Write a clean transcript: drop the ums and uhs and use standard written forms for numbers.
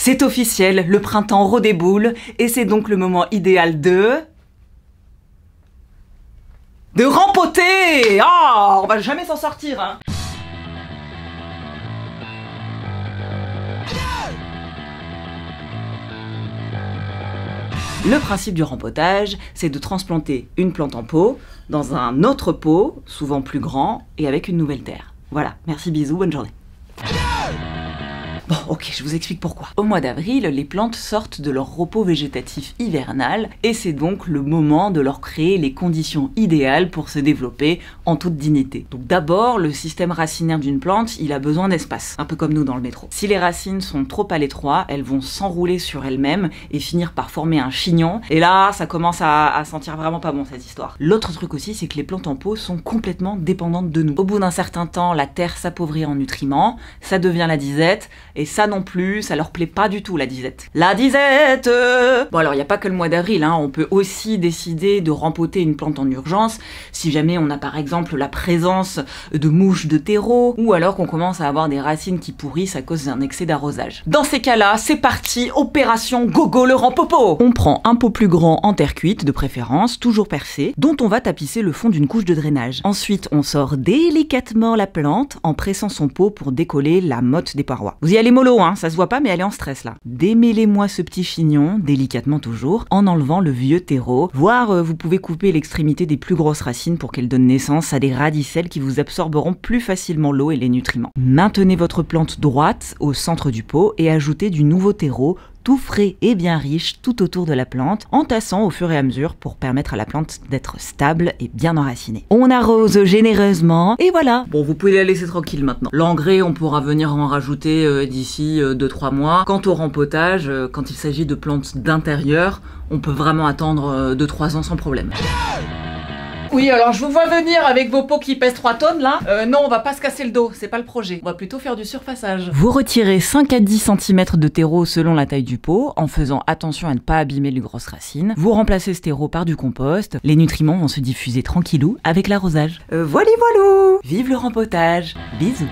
C'est officiel, le printemps redéboule, et c'est donc le moment idéal de rempoter. Oh, on va jamais s'en sortir, hein. Le principe du rempotage, c'est de transplanter une plante en pot dans un autre pot, souvent plus grand, et avec une nouvelle terre. Voilà, merci, bisous, bonne journée. Bon, ok, je vous explique pourquoi. Au mois d'avril, les plantes sortent de leur repos végétatif hivernal et c'est donc le moment de leur créer les conditions idéales pour se développer en toute dignité. Donc d'abord, le système racinaire d'une plante, il a besoin d'espace, un peu comme nous dans le métro. Si les racines sont trop à l'étroit, elles vont s'enrouler sur elles-mêmes et finir par former un chignon. Et là, ça commence à sentir vraiment pas bon cette histoire. L'autre truc aussi, c'est que les plantes en pot sont complètement dépendantes de nous. Au bout d'un certain temps, la terre s'appauvrit en nutriments, ça devient la disette. Et ça non plus, ça leur plaît pas du tout, la disette. La disette. Bon alors, il n'y a pas que le mois d'avril, hein. On peut aussi décider de rempoter une plante en urgence, si jamais on a par exemple la présence de mouches de terreau, ou alors qu'on commence à avoir des racines qui pourrissent à cause d'un excès d'arrosage. Dans ces cas-là, c'est parti, opération gogo le rempopo. On prend un pot plus grand en terre cuite, de préférence, toujours percé, dont on va tapisser le fond d'une couche de drainage. Ensuite, on sort délicatement la plante en pressant son pot pour décoller la motte des parois. Vous y allez mollo, hein, ça se voit pas mais elle est en stress là. Démêlez-moi ce petit chignon, délicatement toujours, en enlevant le vieux terreau, voire vous pouvez couper l'extrémité des plus grosses racines pour qu'elles donnent naissance à des radicelles qui vous absorberont plus facilement l'eau et les nutriments. Maintenez votre plante droite au centre du pot et ajoutez du nouveau terreau tout frais et bien riche tout autour de la plante, en tassant au fur et à mesure pour permettre à la plante d'être stable et bien enracinée. On arrose généreusement et voilà. Bon, vous pouvez la laisser tranquille maintenant. L'engrais, on pourra venir en rajouter d'ici 2-3 mois. Quant au rempotage, quand il s'agit de plantes d'intérieur, on peut vraiment attendre 2-3 ans sans problème. Oui, alors je vous vois venir avec vos pots qui pèsent 3 tonnes là. Non, on va pas se casser le dos, c'est pas le projet. On va plutôt faire du surfaçage. Vous retirez 5 à 10 cm de terreau selon la taille du pot, en faisant attention à ne pas abîmer les grosses racines. Vous remplacez ce terreau par du compost. Les nutriments vont se diffuser tranquillou avec l'arrosage. Voilà. Vive le rempotage. Bisous.